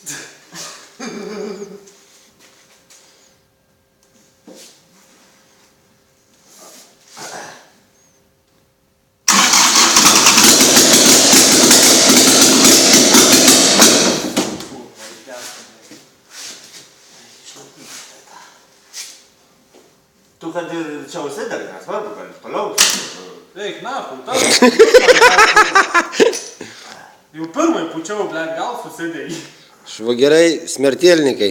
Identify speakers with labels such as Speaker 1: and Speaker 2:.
Speaker 1: Tu, kad ir čia užsidari, nesvarbu, kad toliau.
Speaker 2: Eik, na, putau. Jau pirmai pučiau, blėt, gal susidėjai.
Speaker 3: Švagerai, smertielnikai.